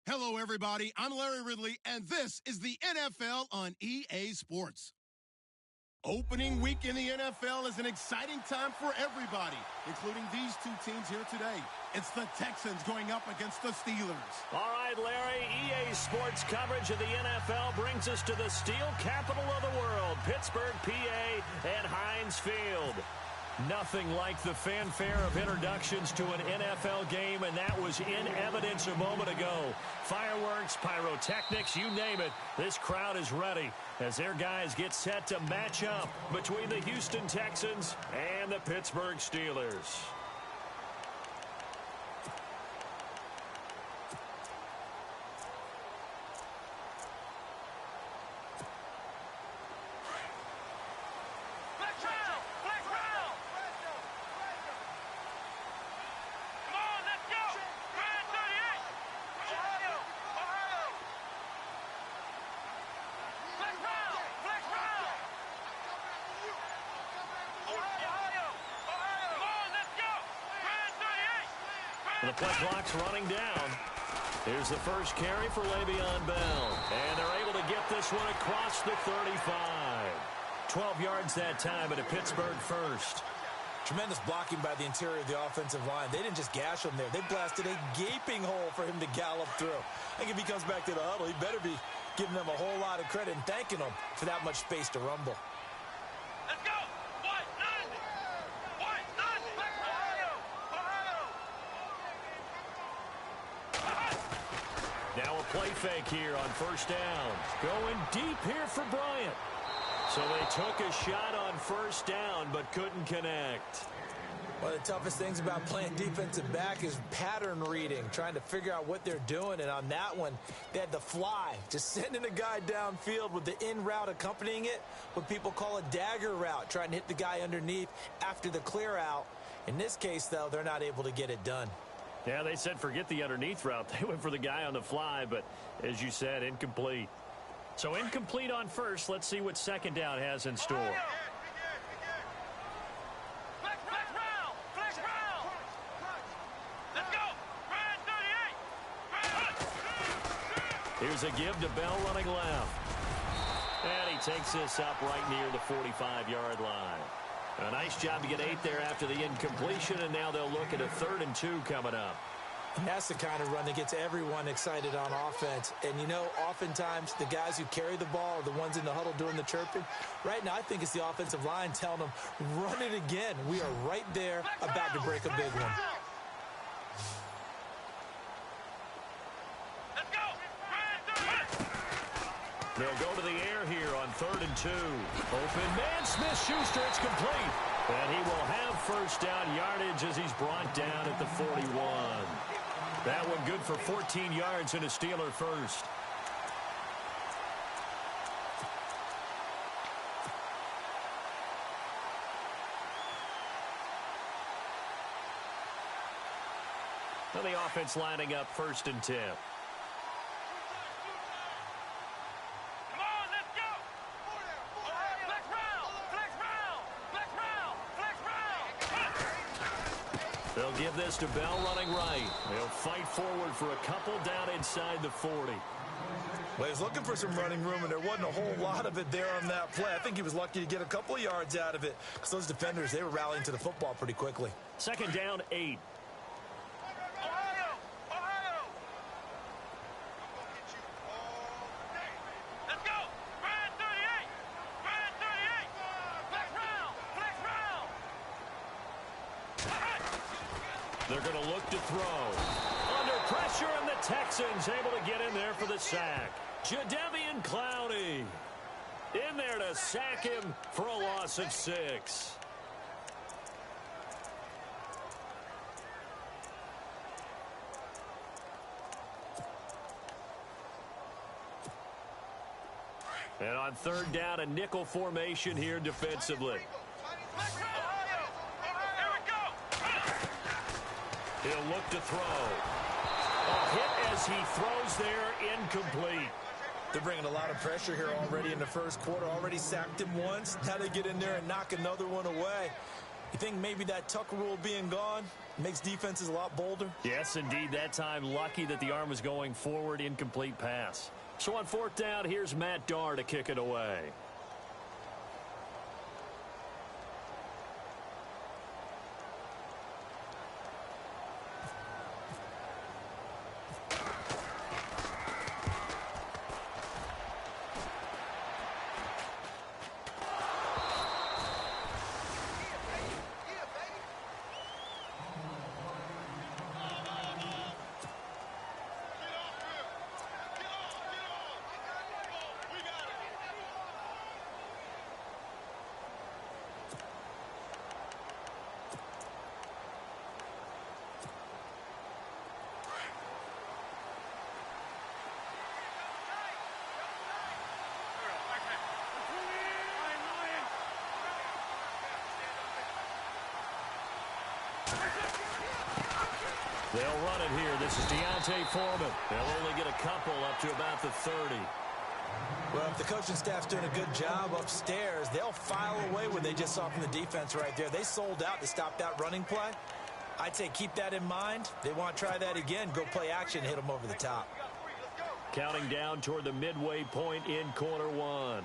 Hello, everybody. I'm Larry Ridley, and this is the NFL on EA Sports. Opening week in the NFL is an exciting time for everybody, including these two teams here today. It's the Texans going up against the Steelers. All right, Larry, EA Sports coverage of the NFL brings us to the steel capital of the world, Pittsburgh, PA, and Heinz Field. Nothing like the fanfare of introductions to an NFL game, and that was in evidence a moment ago. Fireworks, pyrotechnics, you name it, this crowd is ready as their guys get set to match up between the Houston Texans and the Pittsburgh Steelers. The play clock's running down. Here's the first carry for Le'Veon Bell. And they're able to get this one across the 35. 12 yards that time, but a Pittsburgh first. Tremendous blocking by the interior of the offensive line. They didn't just gash him there. They blasted a gaping hole for him to gallop through. I think if he comes back to the huddle, he better be giving them a whole lot of credit and thanking them for that much space to rumble. Let's go! Now a play fake here on first down. Going deep here for Bryant. So they took a shot on first down but couldn't connect. One of the toughest things about playing defensive back is pattern reading, trying to figure out what they're doing. And on that one, they had the fly, just sending a guy downfield with the in route accompanying it, what people call a dagger route, trying to hit the guy underneath after the clear out. In this case, though, they're not able to get it done. Yeah, they said forget the underneath route. They went for the guy on the fly, but as you said, incomplete. So incomplete on first. Let's see what second down has in store. Let's go! Ryan 38! Here's a give to Bell running left. And he takes this up right near the 45-yard line. A nice job to get 8 there after the incompletion, and now they'll look at a 3rd and 2 coming up. And that's the kind of run that gets everyone excited on offense. And, you know, oftentimes the guys who carry the ball are the ones in the huddle doing the chirping. Right now, I think it's the offensive line telling them, run it again. We are right there about to break a big one. Let's go! They'll go to the air here on 3rd and 2. Open man, Smith-Schuster, it's complete. And he will have first down yardage as he's brought down at the 41. That one good for 14 yards and a Steeler first. Well, the offense lining up 1st and 10. They'll give this to Bell running right. They'll fight forward for a couple down inside the 40. Well, he was looking for some running room, and there wasn't a whole lot of it there on that play. I think he was lucky to get a couple of yards out of it because those defenders, they were rallying to the football pretty quickly. Second down, 8. They're going to look to throw. Under pressure, and the Texans able to get in there for the sack. Jadeveon Clowney in there to sack him for a loss of 6. And on 3rd down, a nickel formation here defensively. He'll look to throw. A hit as he throws there, incomplete. They're bringing a lot of pressure here already in the first quarter. Already sacked him once. Now they get in there and knock another one away. You think maybe that Tuck rule being gone, Makes defenses a lot bolder. Yes, indeed. That time, lucky that the arm was going forward, incomplete pass. So on 4th down, here's Matt Darr to kick it away. They'll run it here. This is Deontay Foreman. They'll only get a couple up to about the 30. Well, if the coaching staff's doing a good job upstairs, they'll file away what they just saw from the defense right there. They sold out to stop that running play. I'd say keep that in mind. They want to try that again. Go play action, hit them over the top. Counting down toward the midway point in quarter one.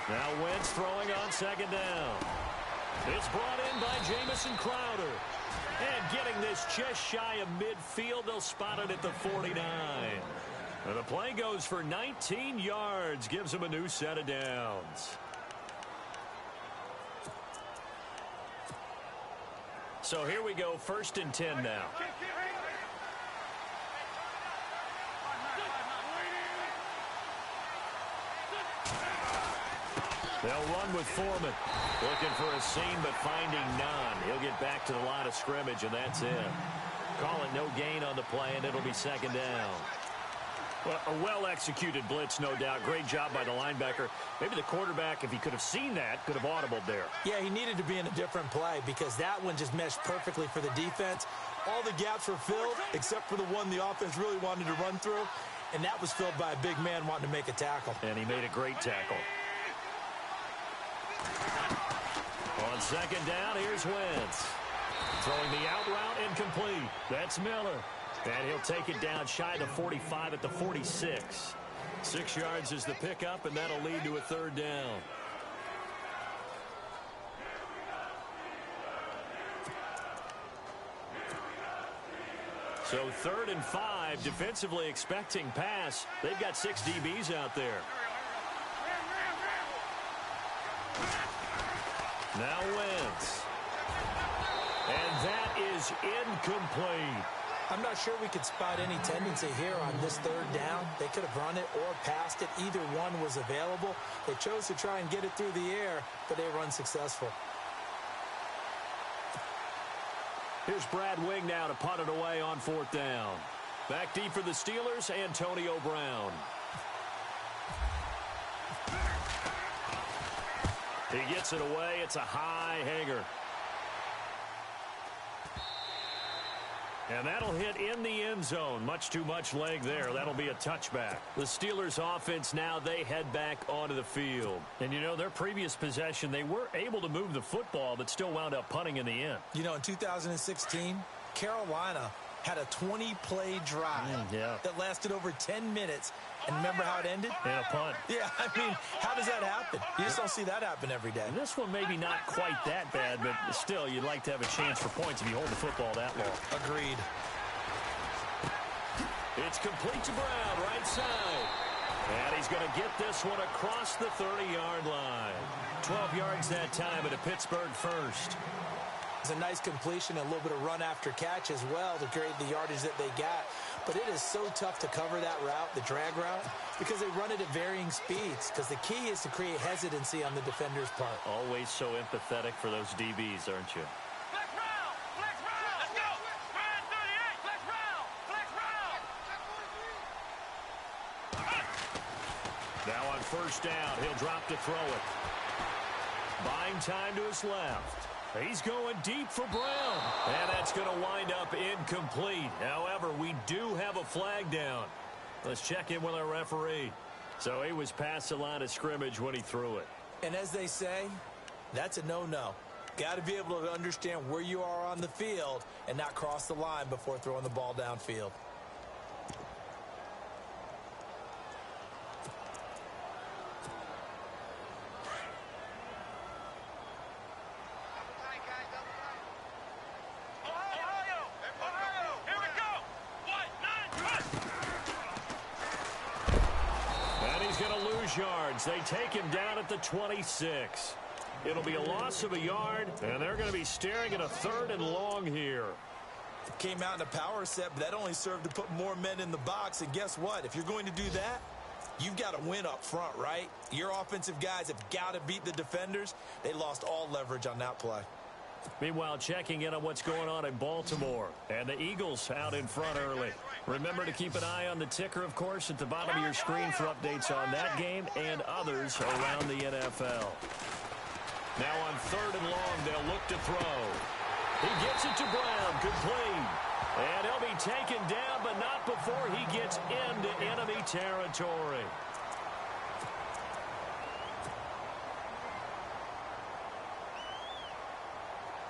Now Wentz throwing on 2nd down. It's brought in by Jamison Crowder. And getting this just shy of midfield, they'll spot it at the 49. And the play goes for 19 yards, gives them a new set of downs. So here we go, 1st and 10 now. They'll run with Foreman. Looking for a seam, but finding none. He'll get back to the line of scrimmage, and that's it. Call it no gain on the play, and it'll be 2nd down. Well, a well-executed blitz, no doubt. Great job by the linebacker. Maybe the quarterback, if he could have seen that, could have audibled there. Yeah, he needed to be in a different play because that one just meshed perfectly for the defense. All the gaps were filled except for the one the offense really wanted to run through, and that was filled by a big man wanting to make a tackle. And he made a great tackle. On 2nd down, here's Wentz. Throwing the out route incomplete. That's Miller. And he'll take it down shy of the 45 at the 46. 6 yards is the pickup, and that'll lead to a 3rd down. So 3rd and 5, defensively expecting pass. They've got 6 DBs out there. Now Wentz. And that is incomplete. I'm not sure we could spot any tendency here on this 3rd down. They could have run it or passed it. Either one was available. They chose to try and get it through the air, but they were unsuccessful. Here's Brad Wing now to punt it away on 4th down. Back deep for the Steelers, Antonio Brown. He gets it away. It's a high hanger. And that'll hit in the end zone. Much too much leg there. That'll be a touchback. The Steelers offense now, they head back onto the field. And, you know, their previous possession, they were able to move the football, but still wound up punting in the end. You know, in 2016, Carolina had a 20-play drive that lasted over 10 minutes. And remember how it ended? And a punt. Yeah, I mean, how does that happen? You just don't see that happen every day. And this one maybe not quite that bad, but still, you'd like to have a chance for points if you hold the football that long. Agreed. It's complete to Brown, right side. And he's going to get this one across the 30-yard line. 12 yards that time at a Pittsburgh first. It's a nice completion, a little bit of run after catch as well to create the yardage that they got. But it is so tough to cover that route, the drag route, because they run it at varying speeds. Because the key is to create hesitancy on the defender's part. Always so empathetic for those DBs, aren't you? Flex round! Flex round! Let's go! Ryan 38! Flex round! Flex round! Now on 1st down, he'll drop to throw it. Buying time to his left. He's going deep for Brown. And that's going to wind up incomplete. However, we do have a flag down. Let's check in with our referee. So he was past the line of scrimmage when he threw it. And as they say, that's a no-no. Got to be able to understand where you are on the field and not cross the line before throwing the ball downfield. Yards. They take him down at the 26. It'll be a loss of a yard, and they're going to be staring at a 3rd and long here. Came out in a power set, but that only served to put more men in the box. And guess what? If you're going to do that, you've got to win up front, right? Your offensive guys have got to beat the defenders. They lost all leverage on that play. Meanwhile, checking in on what's going on in Baltimore. And the Eagles out in front early. Remember to keep an eye on the ticker, of course, at the bottom of your screen for updates on that game and others around the NFL. Now on 3rd and long, they'll look to throw. He gets it to Brown, complete. And he'll be taken down, but not before he gets into enemy territory.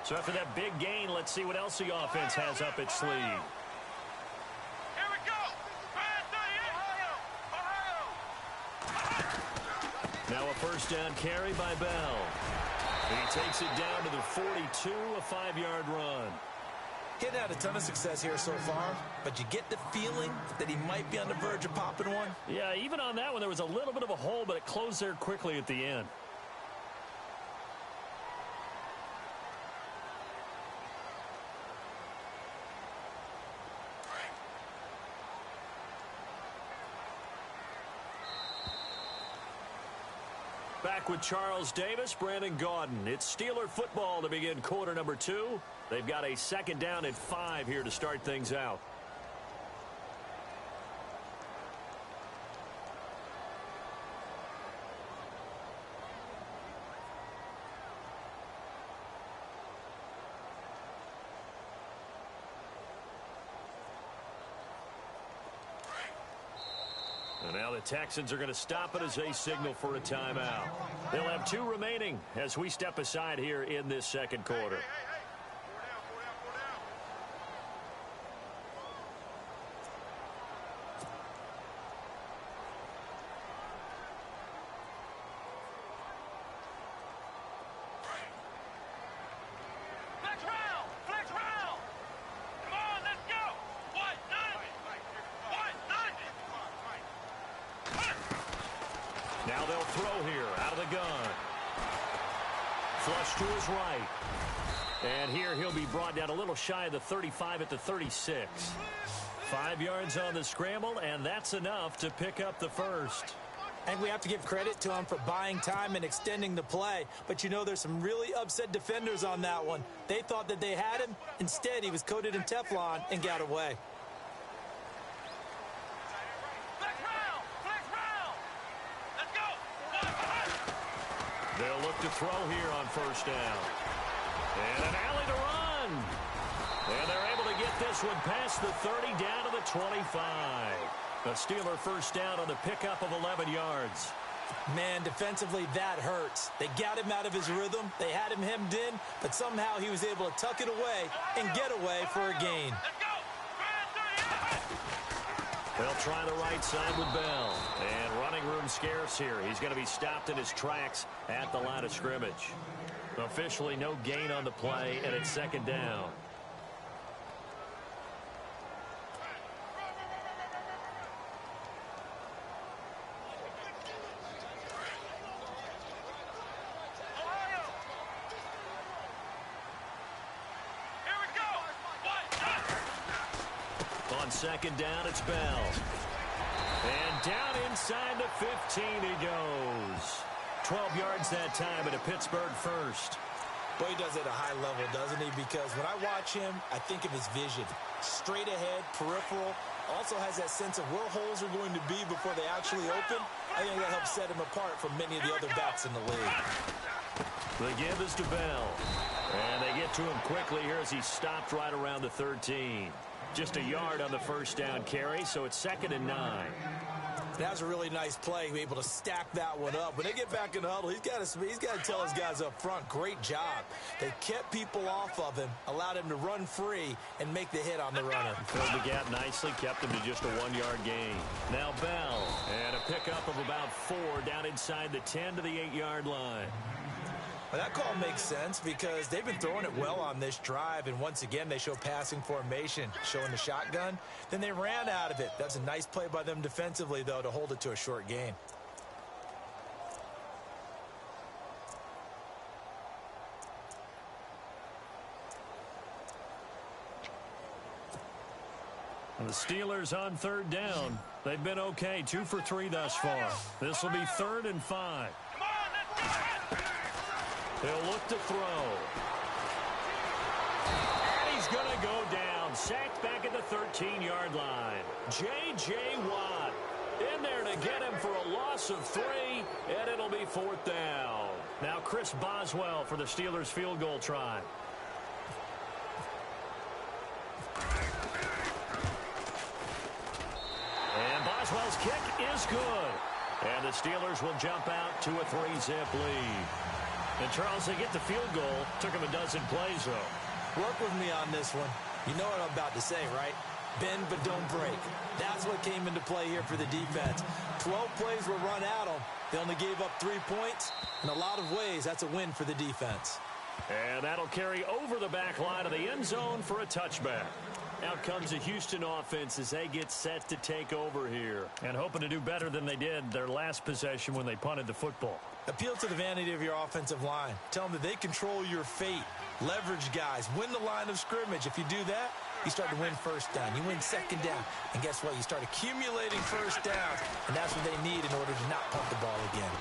So after that big gain, let's see what else the offense has up its sleeve. Here we go. Now a first down carry by Bell. He takes it down to the 42, a 5-yard run. He's had a ton of success here so far, but you get the feeling that he might be on the verge of popping one. Yeah, even on that one, there was a little bit of a hole, but it closed there quickly at the end. Back with Charles Davis, Brandon Gaudin. It's Steeler football to begin quarter number 2. They've got a 2nd down and 5 here to start things out. And now the Texans are going to stop it as they signal for a timeout. They'll have 2 remaining as we step aside here in this 2nd quarter. Now they'll throw here out of the gun. Flush to his right. And here he'll be brought down a little shy of the 35 at the 36. 5 yards on the scramble, and that's enough to pick up the first. And we have to give credit to him for buying time and extending the play. But, you know, there's some really upset defenders on that one. They thought that they had him. Instead, he was coated in Teflon and got away. They'll look to throw here on first down. And an alley to run. And they're able to get this one past the 30 down to the 25. A Steeler first down on the pickup of 11 yards. Man, defensively, that hurts. They got him out of his rhythm. They had him hemmed in, but somehow he was able to tuck it away and get away for a gain. They'll try the right side with Bell. And running room scarce here. He's going to be stopped in his tracks at the line of scrimmage. Officially no gain on the play, and it's 2nd down. On 2nd down, it's Bell. And down inside the 15 he goes. 12 yards that time at a Pittsburgh first. Boy, he does it at a high level, doesn't he? Because when I watch him, I think of his vision. Straight ahead, peripheral. Also has that sense of where holes are going to be before they actually open. I think that helps set him apart from many of the other backs in the league. The give is to Bell. And they get to him quickly here as he stopped right around the 13. Just a yard on the first down carry, so it's 2nd and 9. That was a really nice play. He was able to stack that one up. When they get back in the huddle, he's got to tell his guys up front, great job. They kept people off of him, allowed him to run free, and make the hit on the runner. Filled the gap nicely, kept him to just a 1-yard gain. Now Bell, and a pickup of about 4 down inside the 10 to the 8-yard line. Well, that call makes sense because they've been throwing it well on this drive, and once again they show passing formation, showing the shotgun. Then they ran out of it. That's a nice play by them defensively, though, to hold it to a short gain. And the Steelers on 3rd down. They've been okay, 2 for 3 thus far. This will be 3rd and 5. He'll look to throw. And he's going to go down. Sacked back at the 13-yard line. J.J. Watt in there to get him for a loss of 3, and it'll be 4th down. Now Chris Boswell for the Steelers field goal try. And Boswell's kick is good. And the Steelers will jump out to a 3-zip lead. And Charles, they get the field goal. Took him a dozen plays, though. Work with me on this one. You know what I'm about to say, right? Bend but don't break. That's what came into play here for the defense. 12 plays were run at them. They only gave up 3 points. In a lot of ways, that's a win for the defense. And that'll carry over the back line of the end zone for a touchback. Out comes the Houston offense as they get set to take over here. And hoping to do better than they did their last possession when they punted the football. Appeal to the vanity of your offensive line. Tell them that they control your fate. Leverage guys. Win the line of scrimmage. If you do that, you start to win 1st down. You win 2nd down. And guess what? You start accumulating 1st downs. And that's what they need in order to not punt the ball again.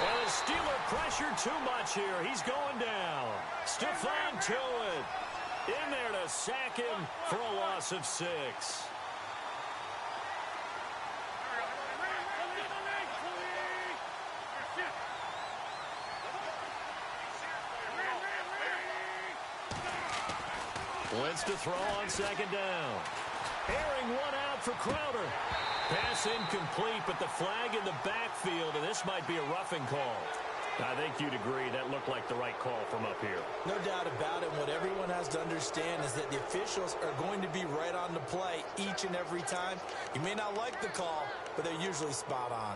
And the Steeler pressure too much here. He's going down. Stephon Tuitt in there to sack him for a loss of 6. Wentz to throw on 2nd down. Airing one out for Crowder. Pass incomplete, but the flag in the backfield, and this might be a roughing call. I think you'd agree that looked like the right call from up here. No doubt about it. What everyone has to understand is that the officials are going to be right on the play each and every time. You may not like the call, but they're usually spot on.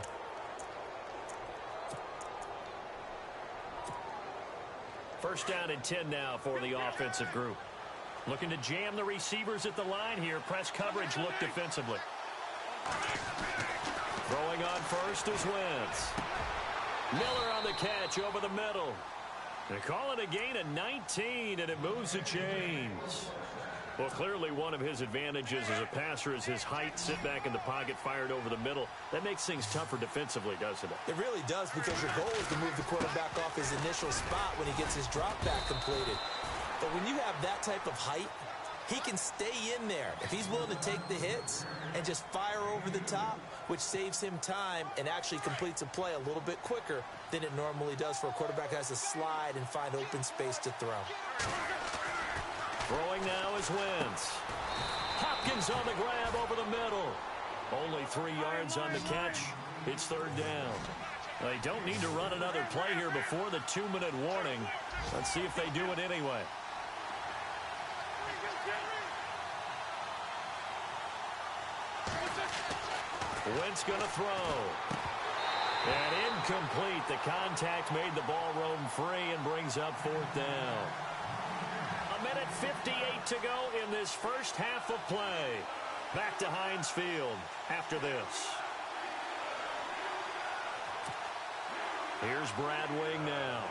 First down and 10 now for the offensive group. Looking to jam the receivers at the line here. Press coverage look defensively. Throwing on first is Wentz. Miller on the catch over the middle. They call it a gain of 19, and it moves the chains. Well, clearly one of his advantages as a passer is his height. Sit back in the pocket, fired over the middle. That makes things tougher defensively, doesn't it? It really does, because your goal is to move the quarterback off his initial spot when he gets his drop back completed. But when you have that type of height, he can stay in there if he's willing to take the hits and just fire over the top, which saves him time and actually completes a play a little bit quicker than it normally does for a quarterback who has to slide and find open space to throw. Throwing now is Wentz. Hopkins on the grab over the middle. Only 3 yards on the catch. It's 3rd down. They don't need to run another play here before the 2-minute warning. Let's see if they do it anyway. Wentz going to throw. And incomplete. The contact made the ball roam free and brings up 4th down. 1:58 to go in this first half of play. Back to Heinz Field after this. Here's Brad Wing now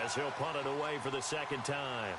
as he'll punt it away for the 2nd time.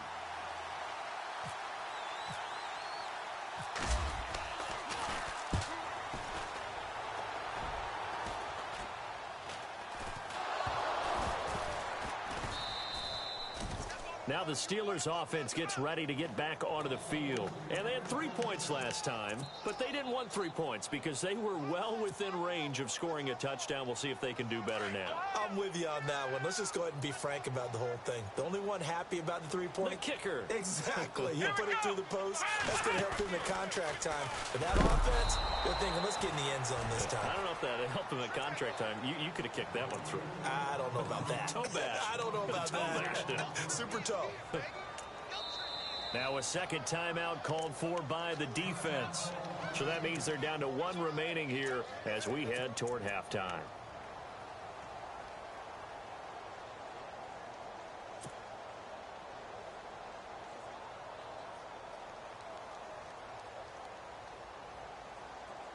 Now the Steelers offense gets ready to get back onto the field. And they had 3 points last time, but they didn't want 3 points because they were well within range of scoring a touchdown. We'll see if they can do better now. I'm with you on that one. Let's just go ahead and be frank about the whole thing. The only one happy about the 3-point? The kicker. Exactly. He'll put it through the post. That's going to help him in contract time. But that offense, they're thinking, let's get in the end zone this time. I don't know if that helped him in contract time. You could have kicked that one through. I don't know about that. Toe bash. I don't know about that. Super toe. Now a second timeout called for by the defense. So that means they're down to 1 remaining here as we head toward halftime.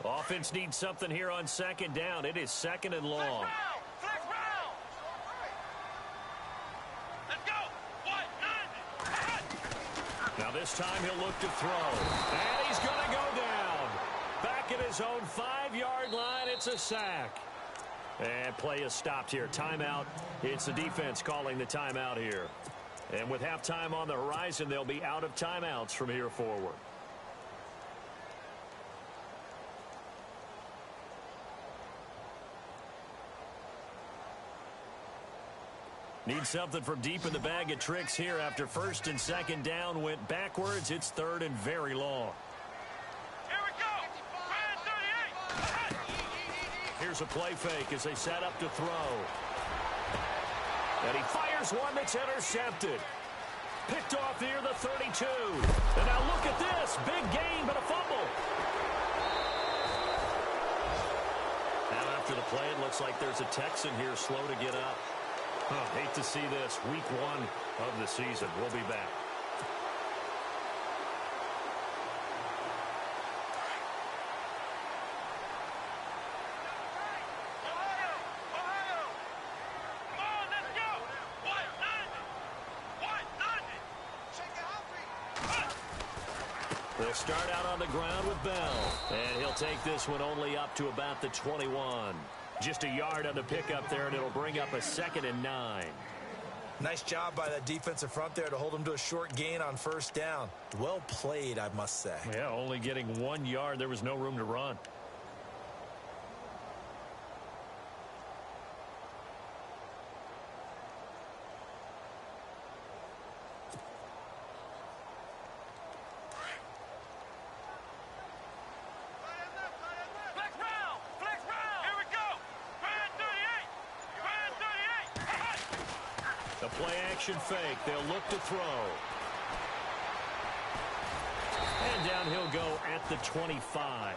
Offense needs something here on second down. It is second and long. Flex round. Let's go. Now this time he'll look to throw. And he's going to go down. Back at his own 5-yard line. It's a sack. And play is stopped here. Timeout. It's the defense calling the timeout here. And with halftime on the horizon, they'll be out of timeouts from here forward. Need something from deep in the bag of tricks here after first and second down went backwards. It's third and very long. Here we go. Brand 38. Here's a play fake as they set up to throw. And he fires one that's intercepted. Picked off near the 32. And now look at this. Big gain, but a fumble. Now after the play, it looks like there's a Texan here slow to get up. Hate to see this. Week 1 of the season. We'll be back. Ohio. Come on, let's go. What? Nothing. They'll start out on the ground with Bell. And he'll take this one only up to about the 21. Just a yard on the pickup there, and it'll bring up a 2nd and 9. Nice job by that defensive front there to hold him to a short gain on first down. Well played, I must say. Yeah, only getting 1 yard. There was no room to run. Flex round. Here we go. Brand 38. The play action fake. They'll look to throw. And down he'll go at the 25.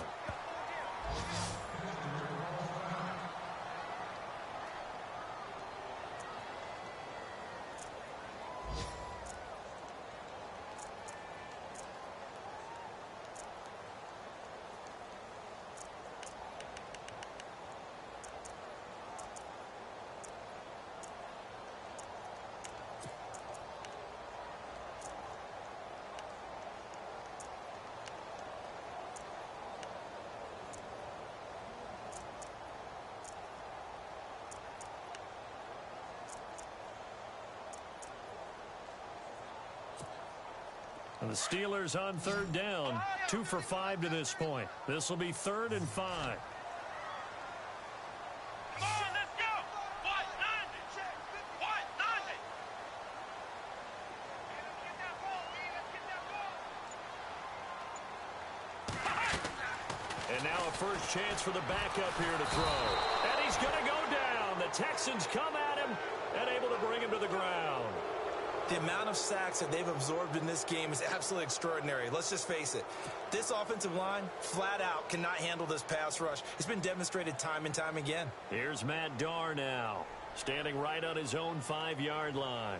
And the Steelers on third down. 2 for 5 to this point. This will be 3rd and 5. Come on, let's go. What? Nothing. And now a first chance for the backup here to throw. And he's going to go down. The Texans come at him and able to bring him to the ground. The amount of sacks that they've absorbed in this game is absolutely extraordinary. Let's just face it. This offensive line, flat out, cannot handle this pass rush. It's been demonstrated time and time again. Here's Matt Darr now, standing right on his own 5-yard line.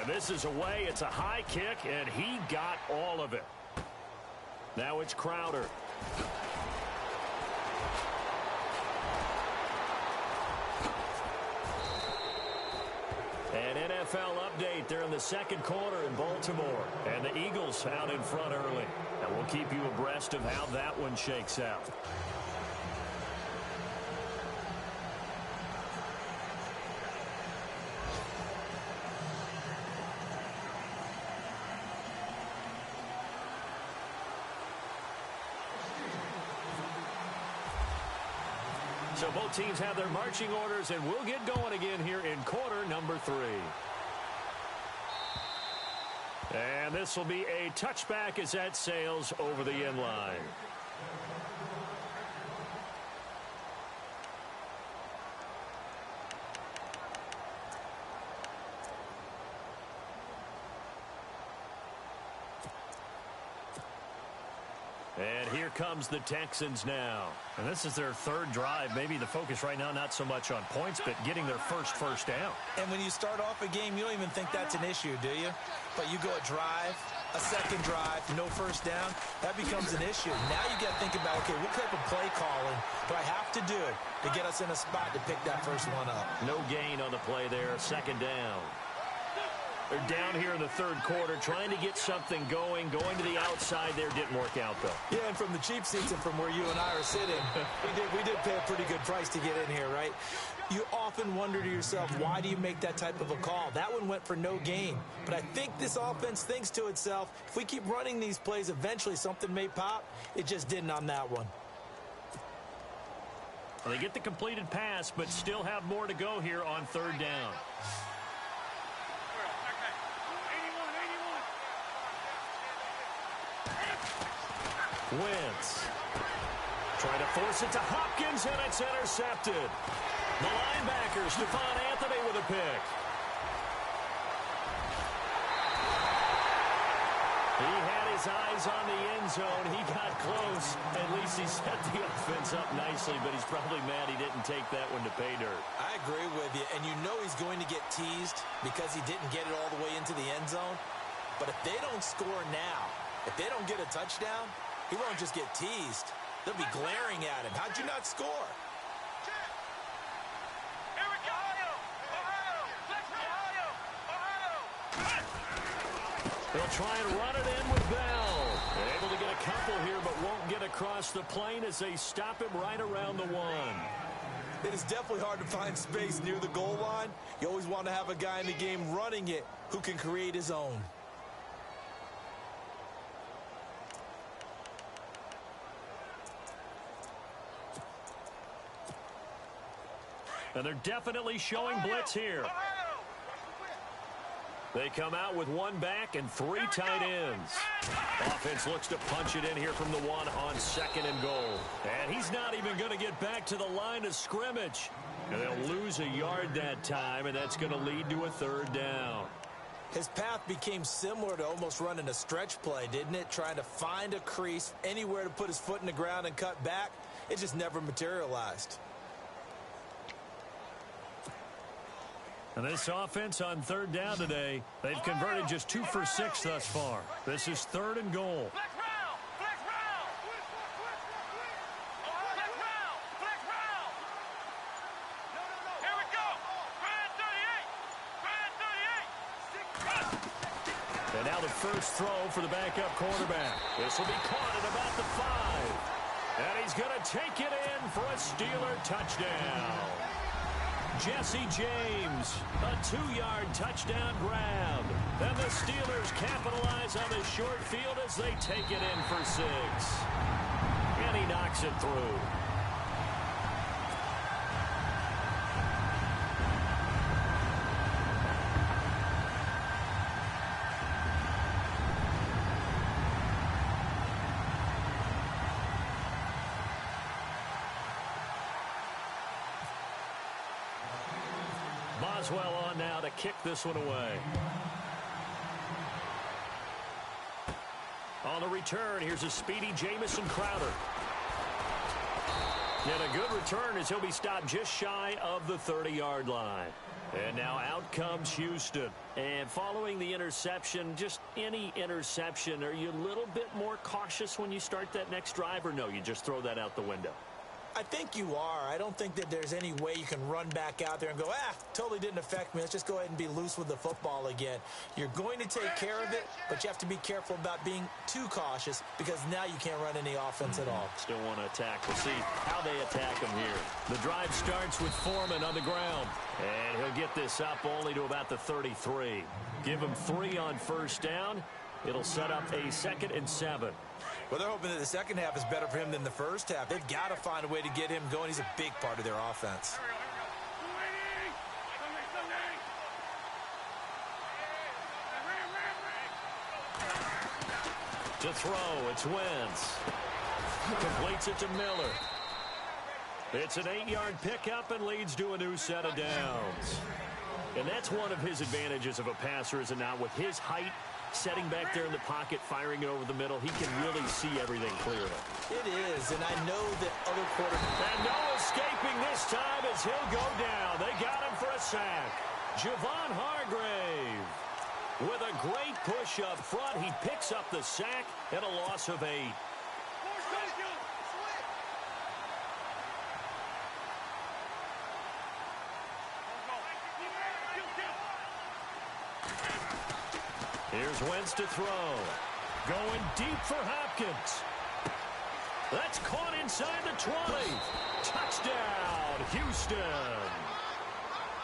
And this is away. It's a high kick, and he got all of it. Now it's Crowder. An NFL update there in the second quarter in Baltimore. And the Eagles out in front early. And we'll keep you abreast of how that one shakes out. So both teams have their marching orders, and we'll get going again here in quarter number 3. And this will be a touchback as that sails over the end line. And here comes the Texans now. And this is their 3rd drive. Maybe the focus right now not so much on points, but getting their first down. And when you start off a game, you don't even think that's an issue, do you? But you go a drive, a second drive, no first down, that becomes an issue. Now you got to think about, okay, what type of play calling do I have to do to get us in a spot to pick that first one up? No gain on the play there, 2nd down. They're down here in the 3rd quarter, trying to get something going to the outside there. Didn't work out, though. Yeah, and from the cheap seats and from where you and I are sitting, we did pay a pretty good price to get in here, right? You often wonder to yourself, why do you make that type of a call? That one went for no gain. But I think this offense thinks to itself, if we keep running these plays, eventually something may pop. It just didn't on that one. Well, they get the completed pass, but still have more to go here on 3rd down. Wentz trying to force it to Hopkins, and it's intercepted. The linebacker, Stephon Anthony, with a pick. He had his eyes on the end zone. He got close. At least he set the offense up nicely, but he's probably mad he didn't take that one to pay dirt. I agree with you, and you know he's going to get teased because he didn't get it all the way into the end zone. But if they don't score now, if they don't get a touchdown, he won't just get teased. They'll be glaring at him. How'd you not score? Here we go. Ohio. They'll try and run it in with Bell. Able to get a couple here, but won't get across the plane as they stop him right around the 1. It is definitely hard to find space near the goal line. You always want to have a guy in the game running it who can create his own. And they're definitely showing blitz here. They come out with 1 back and 3 tight ends. Offense looks to punch it in here from the 1 on 2nd and goal. And he's not even going to get back to the line of scrimmage. And they'll lose a yard that time, and that's going to lead to a 3rd down. His path became similar to almost running a stretch play, didn't it? Trying to find a crease, anywhere to put his foot in the ground and cut back. It just never materialized. And this offense on 3rd down today, they've converted just 2 for 6 thus far. This is 3rd and goal. Flex round. Here we go. Brand 38. And now the first throw for the backup quarterback. This will be caught at about the 5. And he's going to take it in for a Steeler touchdown. Jesse James, a 2-yard touchdown grab. Then the Steelers capitalize on the short field as they take it in for 6. And he knocks it through. Boswell on now to kick this one away. On the return, here's a speedy Jamison Crowder. And a good return as he'll be stopped just shy of the 30-yard line. And now out comes Houston. And following the interception, just any interception, are you a little bit more cautious when you start that next drive, or no, you just throw that out the window? I think you are. I don't think that there's any way you can run back out there and go, totally didn't affect me. Let's just go ahead and be loose with the football again. You're going to take care of it, but you have to be careful about being too cautious because now you can't run any offense at all. Still want to attack. We'll see how they attack him here. The drive starts with Foreman on the ground. And he'll get this up only to about the 33. Give him 3 on first down. It'll set up a 2nd and 7. Well, they're hoping that the second half is better for him than the first half. They've got to find a way to get him going. He's a big part of their offense. To throw, it's Wentz. Completes it to Miller. It's an 8-yard pickup and leads to a new set of downs. And that's one of his advantages of a passer, is it not? With his height, setting back there in the pocket, firing it over the middle, he can really see everything clearly. It is, and I know that other quarterbacks... And no escaping this time as he'll go down. They got him for a sack. Javon Hargrave. With a great push up front, he picks up the sack and a loss of 8. Here's Wentz to throw. Going deep for Hopkins. That's caught inside the 20. Touchdown, Houston.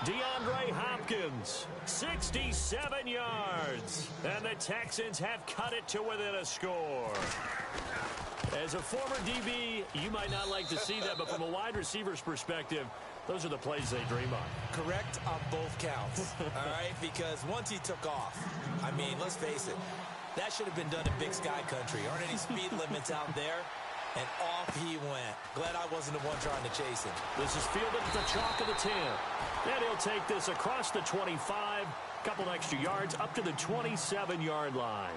DeAndre Hopkins, 67 yards. And the Texans have cut it to within a score. As a former DB, you might not like to see that, but from a wide receiver's perspective, those are the plays they dream of. Correct on both counts, all right? Because once he took off, I mean, let's face it, that should have been done in Big Sky Country. Aren't any speed limits out there? And off he went. Glad I wasn't the one trying to chase him. This is fielded at the chalk of the 10. And he'll take this across the 25, couple extra yards, up to the 27-yard line.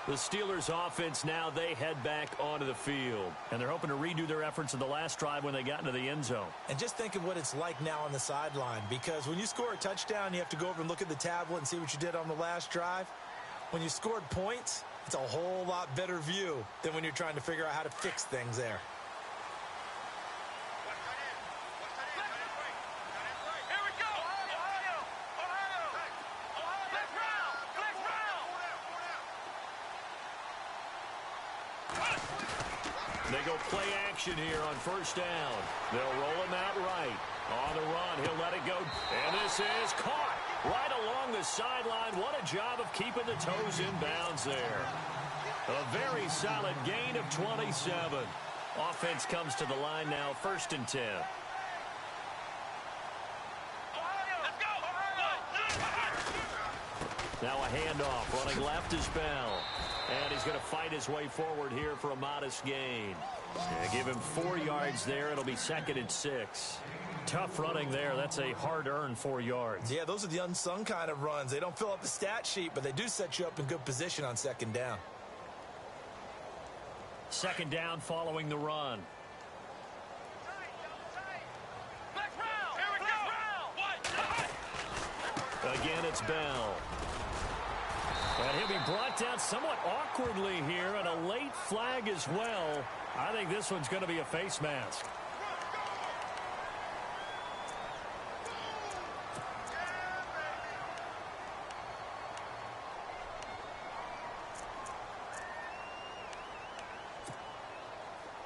The Steelers' offense now, they head back onto the field. And they're hoping to redo their efforts in the last drive when they got into the end zone. And just think of what it's like now on the sideline. Because when you score a touchdown, you have to go over and look at the tablet and see what you did on the last drive. When you scored points, it's a whole lot better view than when you're trying to figure out how to fix things there. They go play action here on first down. They'll roll him out right. On the run, he'll let it go. And this is caught right along the sideline. What a job of keeping the toes in bounds there. A very solid gain of 27. Offense comes to the line now, 1st and 10. Now a handoff. Running left is Bell. And he's going to fight his way forward here for a modest gain. Give him 4 yards there. It'll be 2nd and 6. Tough running there. That's a hard-earned 4 yards. Yeah, those are the unsung kind of runs. They don't fill up the stat sheet, but they do set you up in good position on 2nd down. 2nd down following the run. Again, it's Bell. And he'll be brought down somewhat awkwardly here, and a late flag as well. I think this one's going to be a face mask.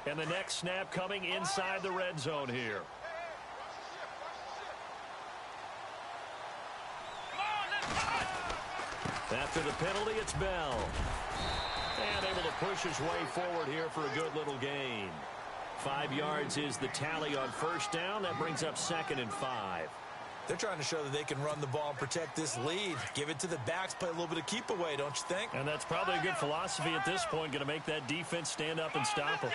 And the next snap coming inside the red zone here. After the penalty, it's Bell. And able to push his way forward here for a good little gain. 5 yards is the tally on first down. That brings up 2nd and 5. They're trying to show that they can run the ball and protect this lead. Give it to the backs, play a little bit of keep away, don't you think? And that's probably a good philosophy at this point, going to make that defense stand up and stop them.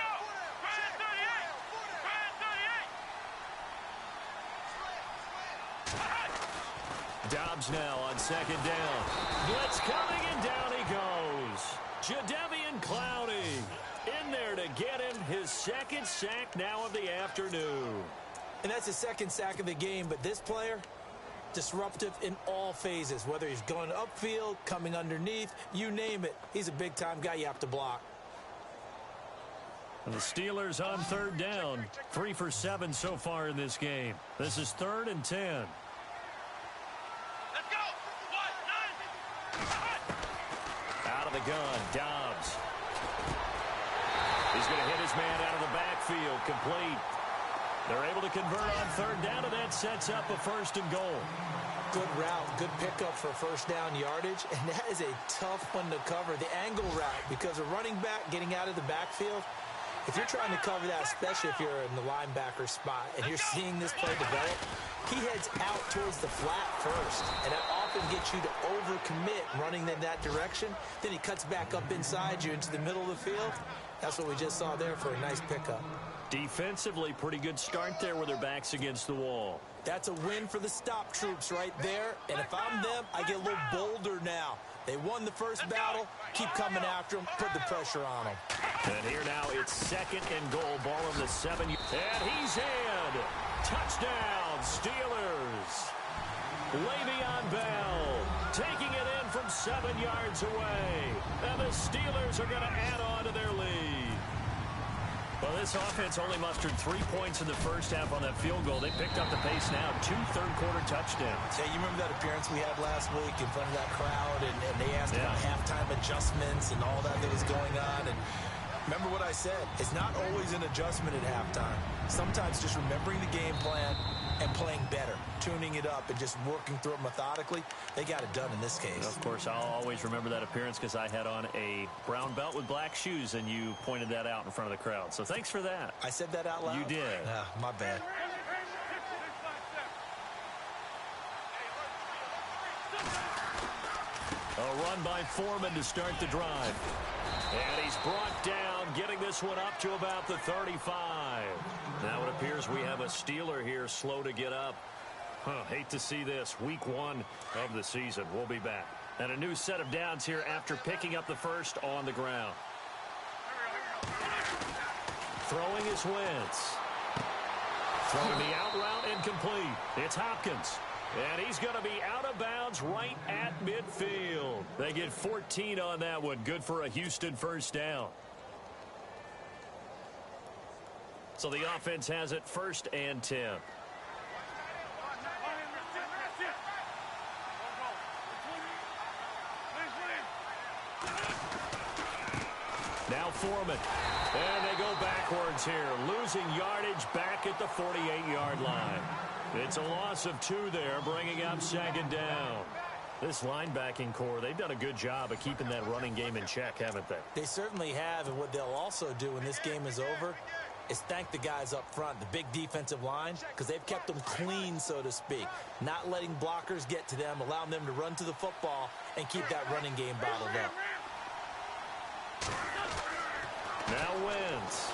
Dobbs now on 2nd down. Blitz coming, and down he goes. Jadeveon Clowney in there to get him his 2nd sack now of the afternoon. And that's his 2nd sack of the game, but this player, disruptive in all phases, whether he's going upfield, coming underneath, you name it. He's a big-time guy you have to block. And the Steelers on 3rd down, 3 for 7 so far in this game. This is 3rd and 10. Out of the gun, Dobbs. He's going to hit his man out of the backfield, complete. They're able to convert on third down, and that sets up a 1st and goal. Good route, good pickup for first down yardage, and that is a tough one to cover. The angle route, because a running back getting out of the backfield, if you're trying to cover that, especially if you're in the linebacker spot and you're seeing this play develop, he heads out towards the flat first, and that often gets you to overcommit running in that direction. Then he cuts back up inside you into the middle of the field. That's what we just saw there for a nice pickup. Defensively, pretty good start there with their backs against the wall. That's a win for the stop troops right there. And if I'm them, I get a little bolder now. They won the first battle. Keep coming after them. Put the pressure on them. And here now it's 2nd and goal. Ball on the 7. And he's in. Touchdown, Steelers. Le'Veon Bell taking it in from 7 yards away. And the Steelers are going to add on to their lead. Well, this offense only mustered 3 points in the first half on that field goal. They picked up the pace now. 2 third-quarter touchdowns. Yeah, you remember that appearance we had last week in front of that crowd, and they asked about halftime adjustments and all that was going on. And remember what I said. It's not always an adjustment at halftime. Sometimes just remembering the game plan and playing better, tuning it up and just working through it methodically. They got it done in this case. Of course, I'll always remember that appearance because I had on a brown belt with black shoes, and you pointed that out in front of the crowd. So thanks for that. I said that out loud? You did. My bad. A run by Foreman to start the drive. And he's brought down, getting this one up to about the 35. Now it appears we have a Steeler here slow to get up. Hate to see this. Week 1 of the season. We'll be back. And a new set of downs here after picking up the first on the ground. Throwing is Wentz. Throwing the out route incomplete. It's Hopkins. And he's going to be out of bounds right at midfield. They get 14 on that one. Good for a Houston first down. So the offense has it 1st and 10. Now Foreman. And they go backwards here. Losing yardage back at the 48-yard line. It's a loss of 2 there, bringing up 2nd down. This linebacking core, they've done a good job of keeping that running game in check, haven't they? They certainly have, and what they'll also do when this game is over is thank the guys up front, the big defensive line, because they've kept them clean, so to speak. Not letting blockers get to them, allowing them to run to the football and keep that running game bottled up. Now Wentz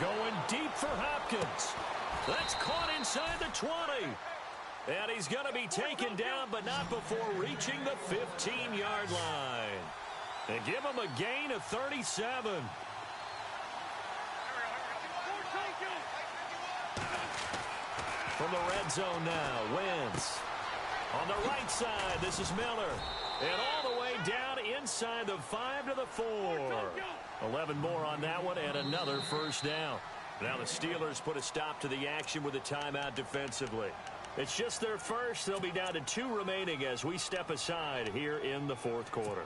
going deep for Hopkins. That's caught inside the 20. And he's going to be taken down, but not before reaching the 15-yard line. And give him a gain of 37. From the red zone now, Wentz. On the right side, this is Miller. And all the way down inside the 5 to the 4. 11 more on that one and another first down. Now the Steelers put a stop to the action with a timeout defensively. It's just their first. They'll be down to 2 remaining as we step aside here in the 4th quarter.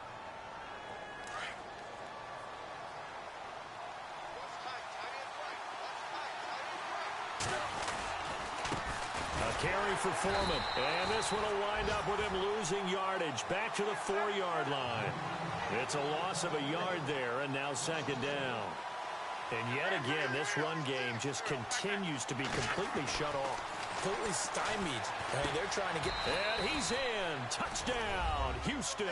A carry for Foreman. And this one will wind up with him losing yardage back to the 4-yard line. It's a loss of a yard there, and now 2nd down. And yet again, this run game just continues to be completely shut off. Completely stymied. I mean, they're trying to get... And he's in. Touchdown, Houston.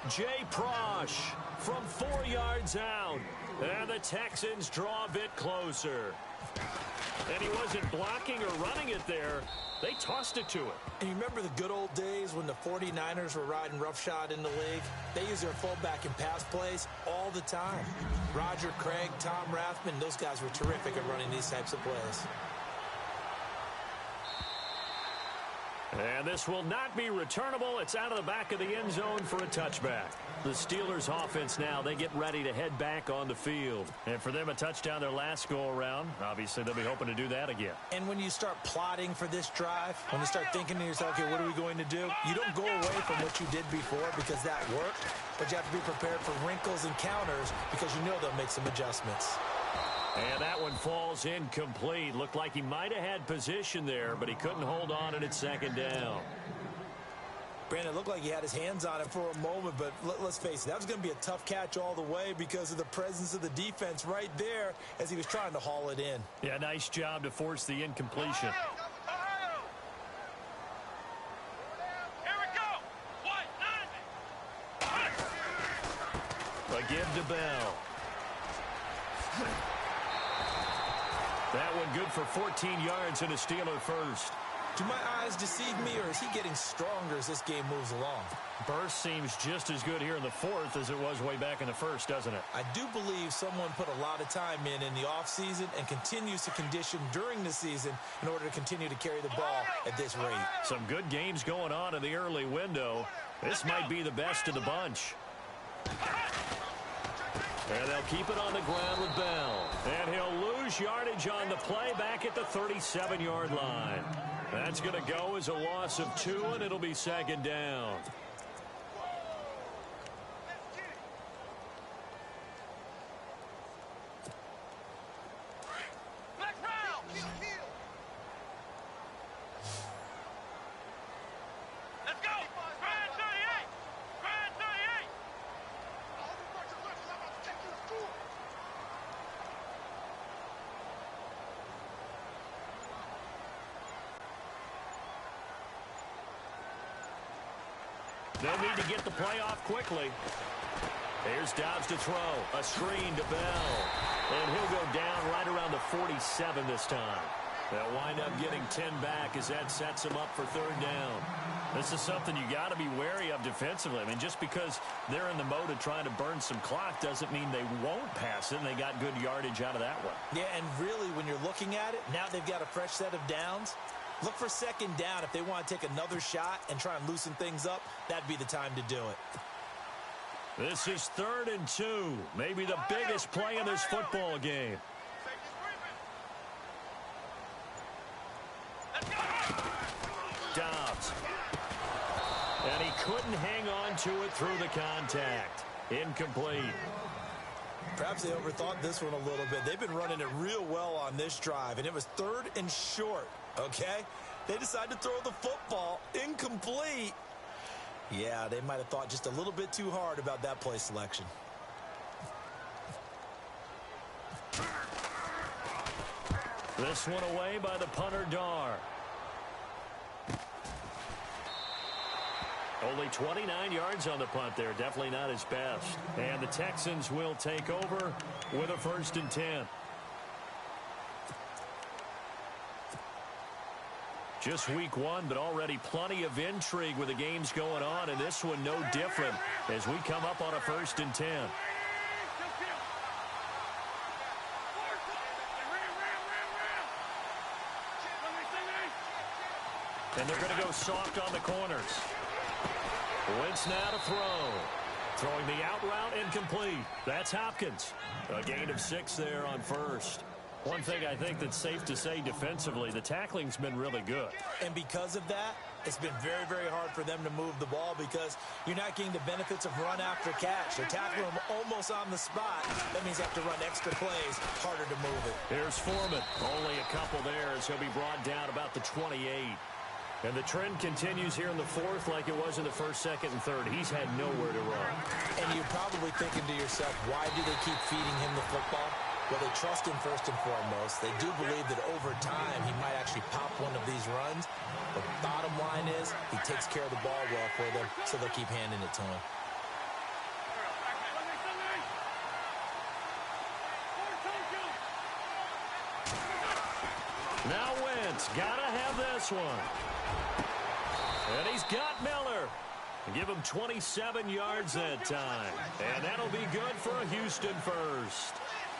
Jay Prosh from 4 yards out. And the Texans draw a bit closer. And he wasn't blocking or running it there. They tossed it to him. And you remember the good old days when the 49ers were riding roughshod in the league? They used their fullback in pass plays all the time. Roger Craig, Tom Rathman, those guys were terrific at running these types of plays. And this will not be returnable. It's out of the back of the end zone for a touchback. The Steelers offense now, they get ready to head back on the field. And for them, a touchdown their last go-around. Obviously, they'll be hoping to do that again. And when you start plotting for this drive, when you start thinking to yourself, okay, what are we going to do? You don't go away from what you did before because that worked, but you have to be prepared for wrinkles and counters because you know they'll make some adjustments. And that one falls incomplete. Looked like he might have had position there, but he couldn't hold on at second down. Brandon, it looked like he had his hands on it for a moment, but let's face it, that was going to be a tough catch all the way because of the presence of the defense right there as he was trying to haul it in. Yeah, nice job to force the incompletion. Here we go. What? A give to Bell. That one good for 14 yards and a Steeler first. Do my eyes deceive me, or is he getting stronger as this game moves along? Burst seems just as good here in the fourth as it was way back in the first, doesn't it? I do believe someone put a lot of time in the offseason and continues to condition during the season in order to continue to carry the ball at this rate. Some good games going on in the early window. This might be the best of the bunch. And they'll keep it on the ground with Bell. And he'll lose yardage on the play back at the 37-yard line. That's going to go as a loss of 2, and it'll be second down. Let's go. Grind 38. Grind 38. They'll need to get the play off quickly. Here's Dobbs to throw. A screen to Bell. And he'll go down right around the 47 this time. They'll wind up getting 10 back as that sets them up for third down. This is something you got to be wary of defensively. I mean, just because they're in the mode of trying to burn some clock doesn't mean they won't pass it, and they got good yardage out of that one. Yeah, and really, when you're looking at it, now they've got a fresh set of downs. Look for second down. If they want to take another shot and try and loosen things up, that'd be the time to do it. This is 3rd and 2. Maybe the biggest play in this football game. Dobbs. And he couldn't hang on to it through the contact. Incomplete. Perhaps they overthought this one a little bit. They've been running it real well on this drive, and it was 3rd and short, okay? They decided to throw the football incomplete. Yeah, they might have thought just a little bit too hard about that play selection. This one away by the punter, Dar. Only 29 yards on the punt there. Definitely not his best. And the Texans will take over with a 1st and 10. Just week 1, but already plenty of intrigue with the games going on, and this one no different as we come up on a 1st and 10. And they're going to go soft on the corners. Wentz now to throw. Throwing the out route incomplete. That's Hopkins. A gain of 6 there on first. One thing I think that's safe to say defensively, the tackling's been really good. And because of that, it's been very, very hard for them to move the ball because you're not getting the benefits of run after catch. They're tackling them almost on the spot. That means they have to run extra plays, harder to move it. Here's Foreman. Only a couple there as he'll be brought down about the 28. And the trend continues here in the 4th like it was in the 1st, 2nd, and 3rd. He's had nowhere to run. And you're probably thinking to yourself, why do they keep feeding him the football? Well, they trust him first and foremost. They do believe that over time he might actually pop one of these runs. But bottom line is he takes care of the ball well for them, so they'll keep handing it to him. Now Wentz, gotta have this one. And he's got Miller. Give him 27 yards that time. And that'll be good for a Houston first.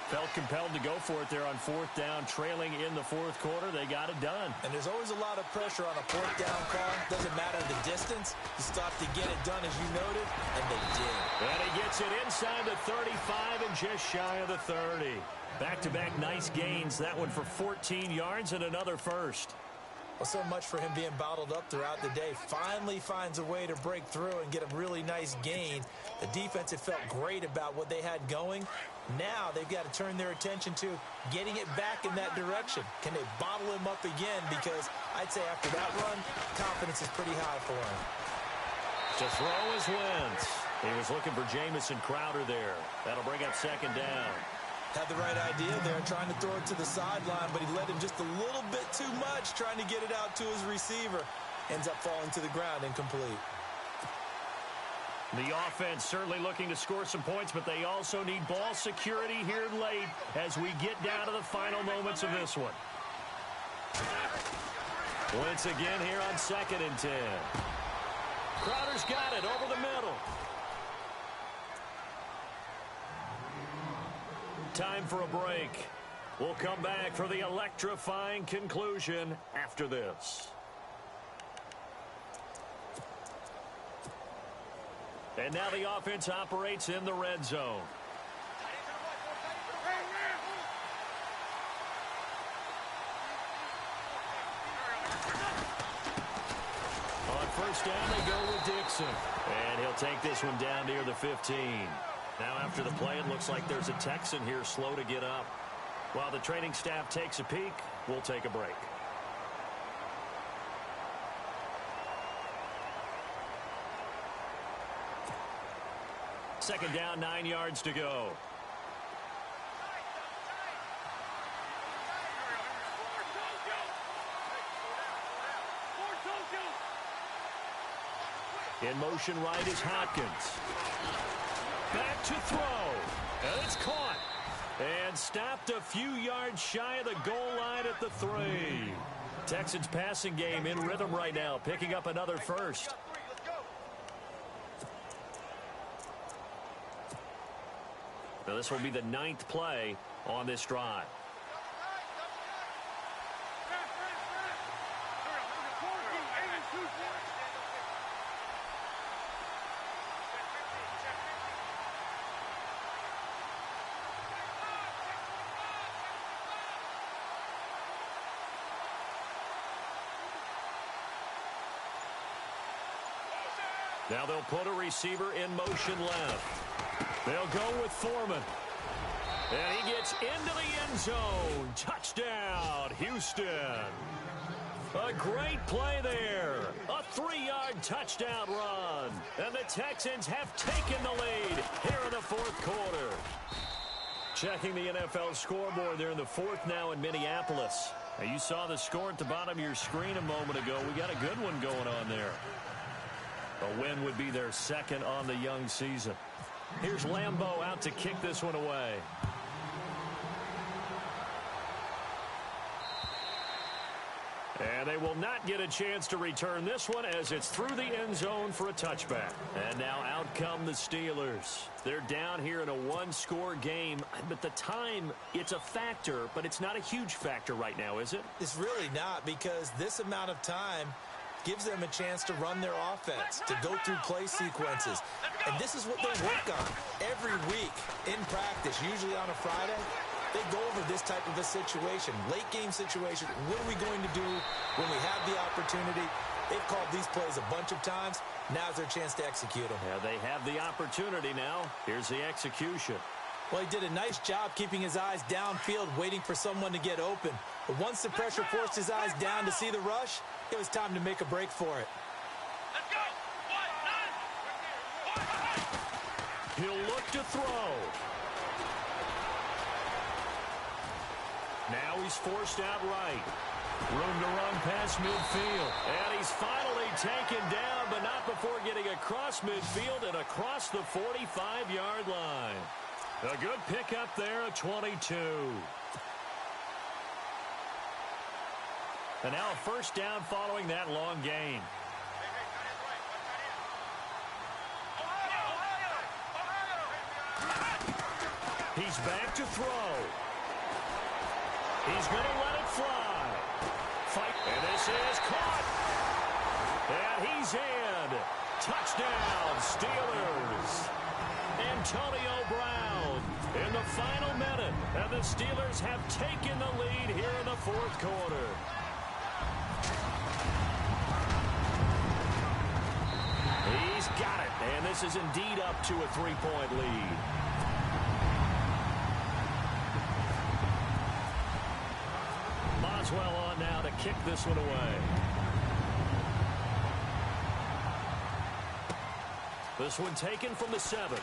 Felt compelled to go for it there on 4th down, trailing in the 4th quarter. They got it done. And there's always a lot of pressure on a 4th down call. Doesn't matter the distance. You still have to get it done, as you noted, and they did. And he gets it inside the 35 and just shy of the 30. Back-to-back nice gains. That one for 14 yards and another first. Well, so much for him being bottled up throughout the day. Finally finds a way to break through and get a really nice gain. The defense had felt great about what they had going. Now they've got to turn their attention to getting it back in that direction. Can they bottle him up again? Because I'd say after that run, confidence is pretty high for him. To throw is Wentz. He was looking for Jamison Crowder there. That'll bring up second down. Had the right idea there, trying to throw it to the sideline, but he led him just a little bit too much, trying to get it out to his receiver. Ends up falling to the ground, incomplete. The offense certainly looking to score some points, but they also need ball security here late as we get down to the final moments of this one. Wentz again here on 2nd and 10. Crowder's got it over the middle. Time for a break. We'll come back for the electrifying conclusion after this. And now the offense operates in the red zone. On first down, they go with Dixon. And he'll take this one down near the 15. Now after the play, it looks like there's a Texan here slow to get up. While the training staff takes a peek, we'll take a break. Second down, 9 yards to go. In motion right is Hopkins. Back to throw. And it's caught. And stopped a few yards shy of the goal line at the 3. Texans passing game in rhythm right now, picking up another first. Now this will be the 9th play on this drive. Now they'll put a receiver in motion left. They'll go with Foreman. And he gets into the end zone. Touchdown, Houston. A great play there. A 3-yard touchdown run. And the Texans have taken the lead here in the 4th quarter. Checking the NFL scoreboard there in the 4th now in Minneapolis. Now you saw the score at the bottom of your screen a moment ago. We got a good one going on there. A win would be their 2nd on the young season. Here's Lambeau out to kick this one away. And they will not get a chance to return this one as it's through the end zone for a touchback. And now out come the Steelers. They're down here in a 1-score game. But the time, it's a factor, but it's not a huge factor right now, is it? It's really not, because this amount of time gives them a chance to run their offense, to go through play sequences. And this is what they work on every week in practice, usually on a Friday. They go over this type of a situation, late game situation. What are we going to do when we have the opportunity? They've called these plays a bunch of times. Now's their chance to execute them. Yeah, they have the opportunity now. Here's the execution. Well, he did a nice job keeping his eyes downfield, waiting for someone to get open. But once the pressure forced his eyes down to see the rush, it was time to make a break for it. Let's go. 1, 9. He'll look to throw. Now he's forced out right. Room to run past midfield. And he's finally taken down, but not before getting across midfield and across the 45-yard line. A good pickup there at 22. And now a first down following that long gain. He's back to throw. He's going to let it fly. Fight. And this is caught. And he's in. Touchdown, Steelers. Antonio Brown in the final minute. And the Steelers have taken the lead here in the 4th quarter. He's got it. And this is indeed up to a 3-point lead. kick this one away. This one taken from the 7.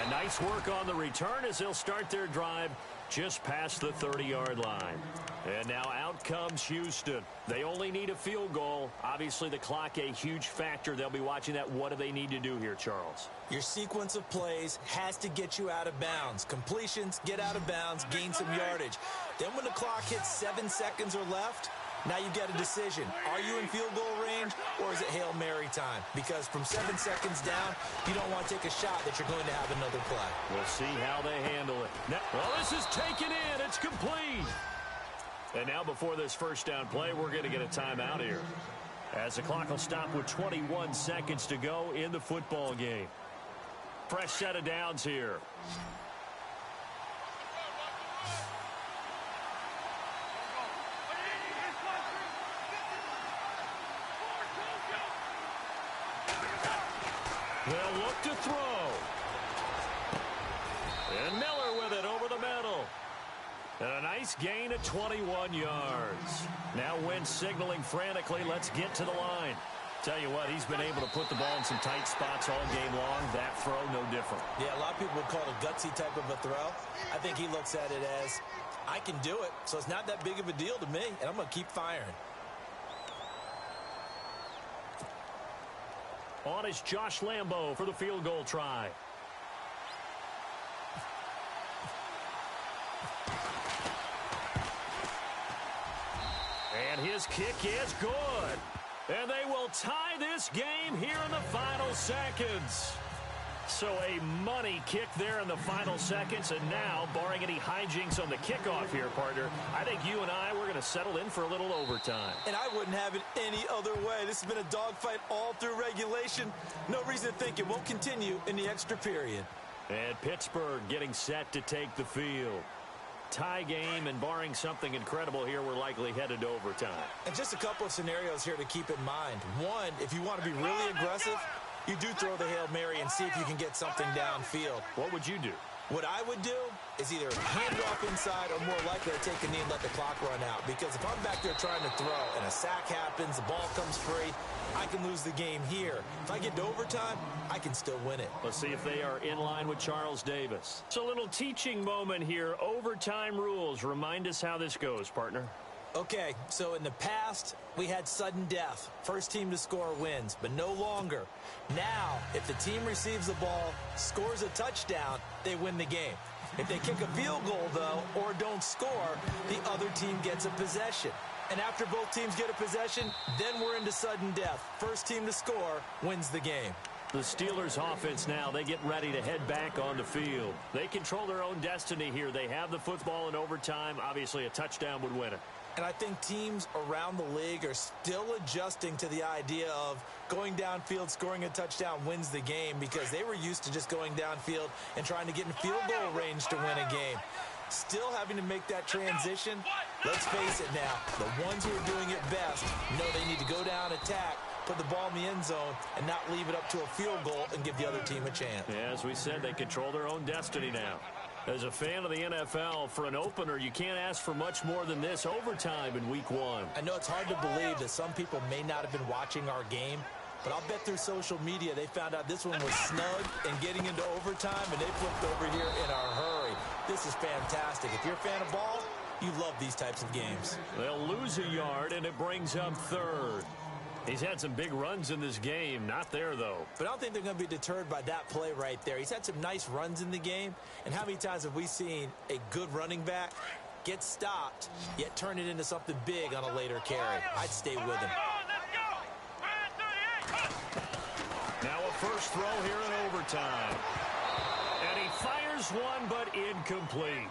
And nice work on the return as they'll start their drive just past the 30-yard line. And now out comes Houston. They only need a field goal. Obviously, the clock a huge factor. They'll be watching that. What do they need to do here, Charles? Your sequence of plays has to get you out of bounds. Completions, get out of bounds, gain some yardage. Then when the clock hits 7 seconds or left, now you've got a decision. Are you in field goal range, or is it Hail Mary time? Because from 7 seconds down, you don't want to take a shot that you're going to have another play. We'll see how they handle it. Well, this is taken in. It's complete. And now before this first down play, we're going to get a timeout here, as the clock will stop with 21 seconds to go in the football game. Fresh set of downs here. They'll look to throw. And Miller with it over the middle. And a nice gain of 21 yards. Now Wentz signaling frantically, let's get to the line. Tell you what, he's been able to put the ball in some tight spots all game long. That throw, no different. Yeah, a lot of people would call it a gutsy type of a throw. I think he looks at it as, I can do it, so it's not that big of a deal to me, and I'm going to keep firing. On is Josh Lambo for the field goal try. And his kick is good. And they will tie this game here in the final seconds. So a money kick there in the final seconds. And now, barring any hijinks on the kickoff here, partner, I think you and I, we're going to settle in for a little overtime. And I wouldn't have it any other way. This has been a dogfight all through regulation. No reason to think it won't continue in the extra period. And Pittsburgh getting set to take the field. Tie game, and barring something incredible here, we're likely headed to overtime. And just a couple of scenarios here to keep in mind. One, if you want to be really aggressive, you do throw the Hail Mary and see if you can get something downfield. What would you do? What I would do is either hand it off inside or more likely to take a knee and let the clock run out. Because if I'm back there trying to throw and a sack happens, the ball comes free, I can lose the game here. If I get to overtime, I can still win it. Let's see if they are in line with Charles Davis. So a little teaching moment here. Overtime rules. Remind us how this goes, partner. Okay, so in the past, we had sudden death. First team to score wins, but no longer. Now, if the team receives the ball, scores a touchdown, they win the game. If they kick a field goal, though, or don't score, the other team gets a possession. And after both teams get a possession, then we're into sudden death. First team to score wins the game. The Steelers offense now, they get ready to head back on the field. They control their own destiny here. They have the football in overtime. Obviously, a touchdown would win it. And I think teams around the league are still adjusting to the idea of going downfield, scoring a touchdown wins the game, because they were used to just going downfield and trying to get in field goal range to win a game. Still having to make that transition. Let's face it now, the ones who are doing it best know they need to go down, attack, put the ball in the end zone, and not leave it up to a field goal and give the other team a chance. Yeah, as we said, they control their own destiny now. As a fan of the NFL, for an opener, you can't ask for much more than this overtime in Week 1. I know it's hard to believe that some people may not have been watching our game, but I'll bet through social media they found out this one was snug and getting into overtime, and they flipped over here in a hurry. This is fantastic. If you're a fan of ball, you love these types of games. They'll lose a yard, and it brings up third. He's had some big runs in this game. Not there, though. But I don't think they're going to be deterred by that play right there. He's had some nice runs in the game. And how many times have we seen a good running back get stopped, yet turn it into something big on a later carry? I'd stay with him. Now a first throw here in overtime. And he fires one, but incomplete.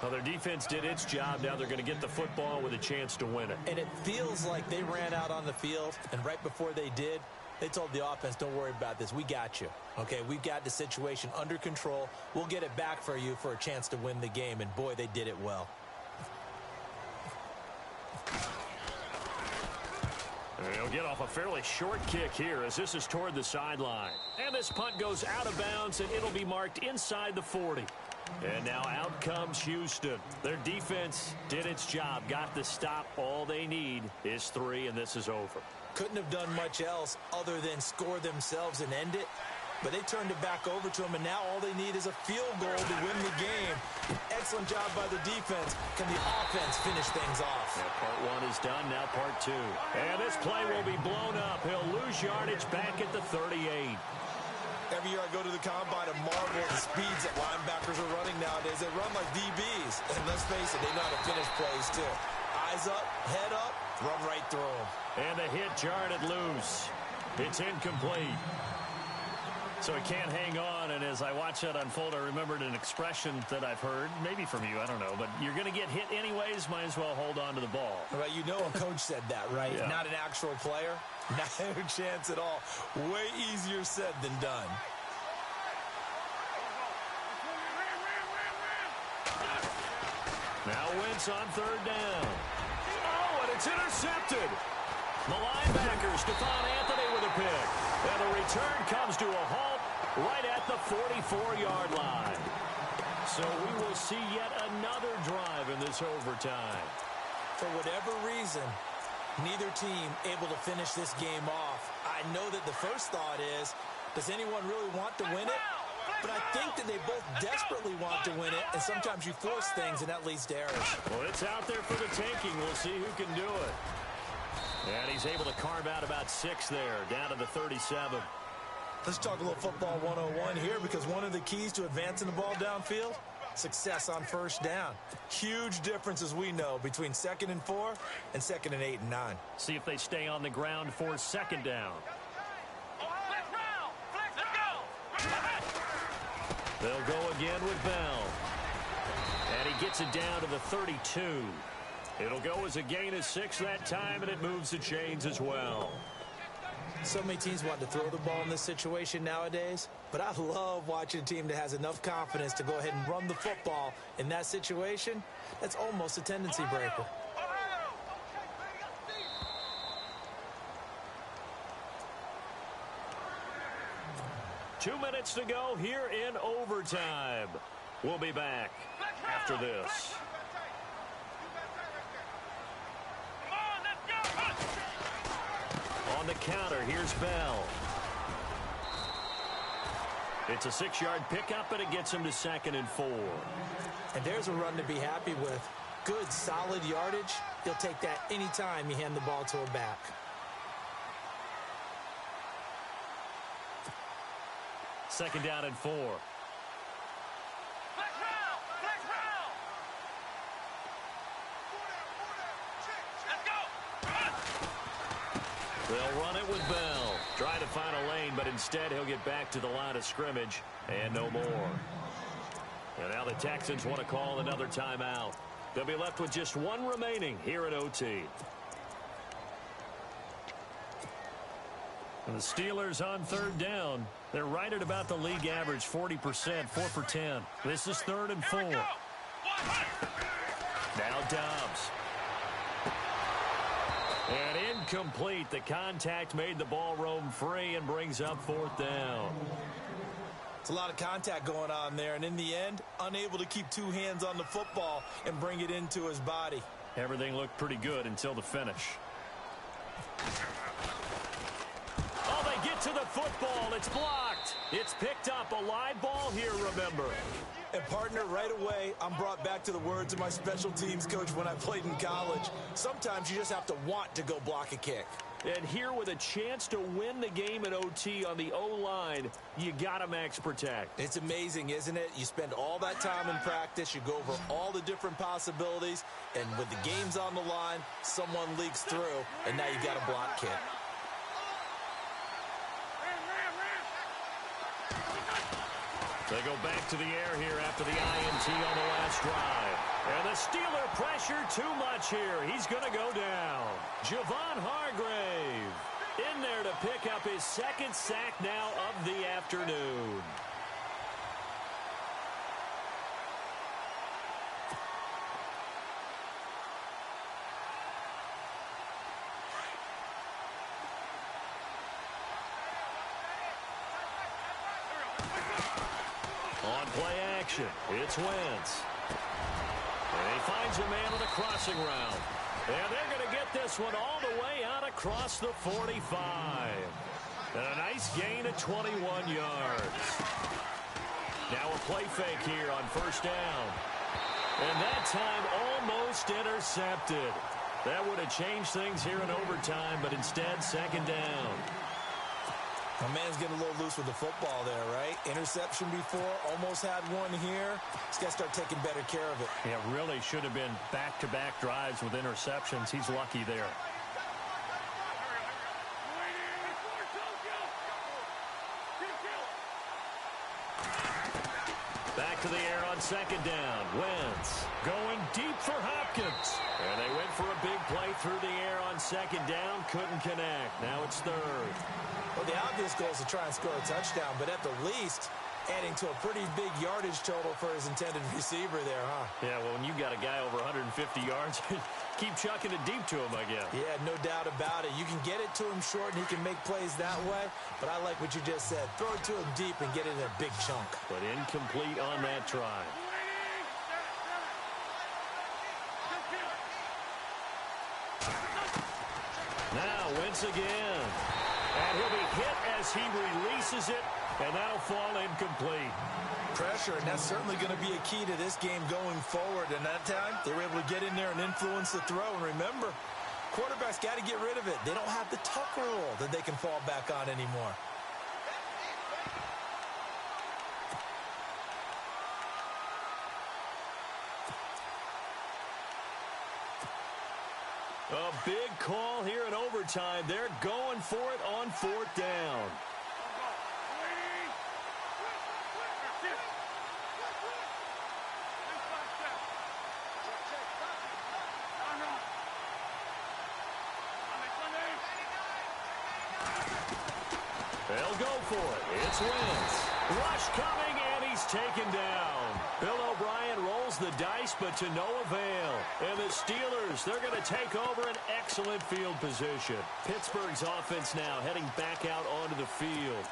Well, their defense did its job. Now they're going to get the football with a chance to win it. And it feels like they ran out on the field, and right before they did, they told the offense, don't worry about this. We got you. Okay, we've got the situation under control. We'll get it back for you for a chance to win the game. And, boy, they did it well. They'll get off a fairly short kick here as this is toward the sideline. And this punt goes out of bounds, and it'll be marked inside the 40. And now out comes Houston. Their defense did its job, got the stop. All they need is 3, and this is over. Couldn't have done much else other than score themselves and end it. But they turned it back over to them, and now all they need is a field goal to win the game. Excellent job by the defense. Can the offense finish things off? Yeah, part 1 is done, now part 2. And this play will be blown up. He'll lose yardage back at the 38. Every year I go to the combine and marvel at the speeds that linebackers are running nowadays. They run like DBs. And let's face it, they know how to finish plays too. Eyes up, head up, run right through them. And the hit jarred it loose. It's incomplete. So he can't hang on, and as I watch that unfold, I remembered an expression that I've heard, maybe from you, I don't know, but you're going to get hit anyways, might as well hold on to the ball. Right, you know a coach said that, right? Yeah. Not an actual player. Not a chance at all. Way easier said than done. Now Wentz on 3rd down. Oh, and it's intercepted. The linebacker, Stephon Anthony with a pick. And the return comes to a halt right at the 44-yard line. So we will see yet another drive in this overtime. For whatever reason, neither team able to finish this game off. I know that the first thought is, does anyone really want to win it? But I think that they both desperately want to win it, and sometimes you force things, and that leads to errors. Well, it's out there for the taking. We'll see who can do it. And he's able to carve out about 6 there, down to the 37. Let's talk a little football 101 here, because one of the keys to advancing the ball downfield, success on 1st down. Huge difference, as we know, between 2nd and 4 and 2nd and 8 and 9. See if they stay on the ground for 2nd down. They'll go again with Bell. And he gets it down to the 32. It'll go as a gain of 6 that time, and it moves the chains as well. So many teams want to throw the ball in this situation nowadays, but I love watching a team that has enough confidence to go ahead and run the football in that situation. That's almost a tendency breaker. Two minutes to go here in overtime. We'll be back after this. On the counter, here's Bell. It's a 6-yard pickup, and it gets him to 2nd and 4. And there's a run to be happy with. Good, solid yardage. You'll take that anytime you hand the ball to a back. Second down and 4. They'll run it with Bell. Try to find a lane, but instead he'll get back to the line of scrimmage and no more. And now the Texans want to call another timeout. They'll be left with just 1 remaining here at OT. And the Steelers on 3rd down. They're right at about the league average, 40%, 4 for 10. This is 3rd and 4. Now Dobbs. And incomplete. The contact made the ball roam free and brings up 4th down. It's a lot of contact going on there, and in the end, unable to keep 2 hands on the football and bring it into his body. Everything looked pretty good until the finish. Oh, they get to the football. It's blocked. It's picked up. A live ball here, remember. And partner, right away, I'm brought back to the words of my special teams coach when I played in college. Sometimes you just have to want to go block a kick. And here with a chance to win the game at OT on the O-line, you got to max protect. It's amazing, isn't it? You spend all that time in practice, you go over all the different possibilities, and with the games on the line, someone leaks through, and now you got a block kick. They go back to the air here after the INT on the last drive. And the Steeler pressure too much here. He's going to go down. Javon Hargrave in there to pick up his 2nd sack now of the afternoon. On play action. It's Wentz. And he finds a man on the crossing route. And they're going to get this one all the way out across the 45. And a nice gain of 21 yards. Now a play fake here on first down. And that time almost intercepted. That would have changed things here in overtime, but instead second down. My man's getting a little loose with the football there, right? Interception before, almost had one here. He's got to start taking better care of it. Yeah, really should have been back-to-back drives with interceptions. He's lucky there. Back to the air on second down. Wentz going deep for Hopkins. And they went for a big play through the air on second down. Couldn't connect. Now it's third. Well, the obvious goal is to try and score a touchdown, but at the least, adding to a pretty big yardage total for his intended receiver there, huh? Yeah, well, when you got a guy over 150 yards, keep chucking it deep to him, I guess. Yeah, no doubt about it. You can get it to him short, and he can make plays that way, but I like what you just said. Throw it to him deep and get it in a big chunk. But incomplete on that try. Now, Wentz again. And he'll be hit as he releases it, and that'll fall incomplete. Pressure, and that's certainly going to be a key to this game going forward. And that time, they were able to get in there and influence the throw. And remember, quarterbacks got to get rid of it. They don't have the tuck rule that they can fall back on anymore. A big call here in overtime. They're going for it on fourth down. They'll go for it. It's Wentz. Rush coming, and he's taken down. Bill O'Brien rolls the dice, but to no avail. And the Steelers, they're going to take over an excellent field position. Pittsburgh's offense now heading back out onto the field.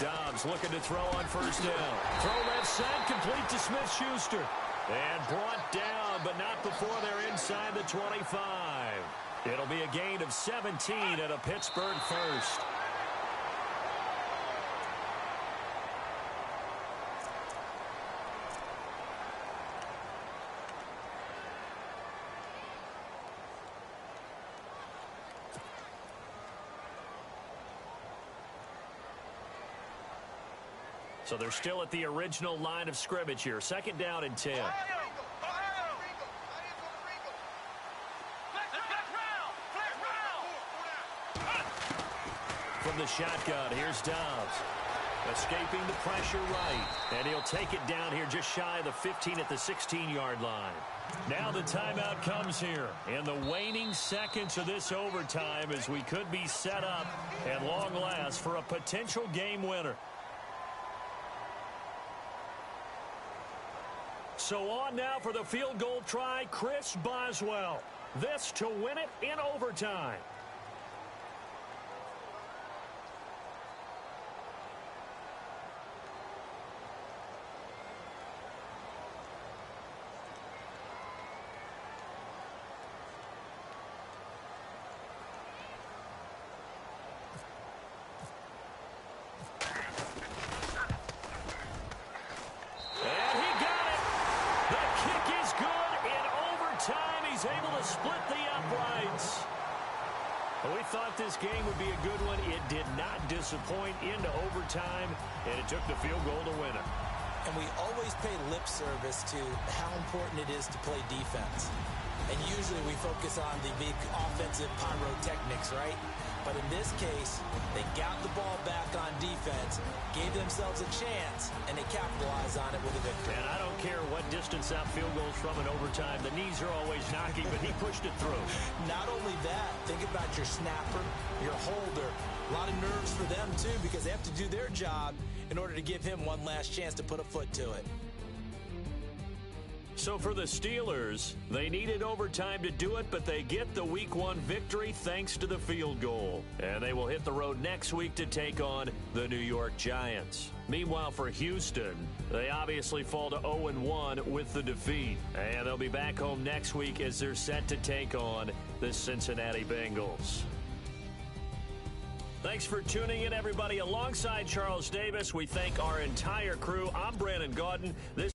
Dobbs looking to throw on first down. Throw left side, complete to Smith-Schuster. And brought down, but not before they're inside the 25. It'll be a gain of 17 at a Pittsburgh first. So they're still at the original line of scrimmage here. Second down and 10. From the shotgun, here's Dobbs. Escaping the pressure right. And he'll take it down here just shy of the 15 at the 16-yard line. Now the timeout comes here. In the waning seconds of this overtime as we could be set up at long last for a potential game winner. So on now for the field goal try, Chris Boswell. This to win it in overtime. Able to split the uprights. We thought this game would be a good one. It did not disappoint into overtime, and it took the field goal to win it. And we always pay lip service to how important it is to play defense. And usually we focus on the big offensive pyrotechnics, right? But in this case, they got the ball back on defense, gave themselves a chance, and they capitalized on it with a victory. And I don't care what distance that field goes from in overtime. The knees are always knocking, but he pushed it through. Not only that, think about got your snapper, your holder. A lot of nerves for them, too, because they have to do their job in order to give him one last chance to put a foot to it. So for the Steelers, they needed overtime to do it, but they get the Week 1 victory thanks to the field goal. And they will hit the road next week to take on the New York Giants. Meanwhile, for Houston, they obviously fall to 0-1 with the defeat. And they'll be back home next week as they're set to take on the Cincinnati Bengals. Thanks for tuning in, everybody. Alongside Charles Davis, we thank our entire crew. I'm Brandon Gaudin. This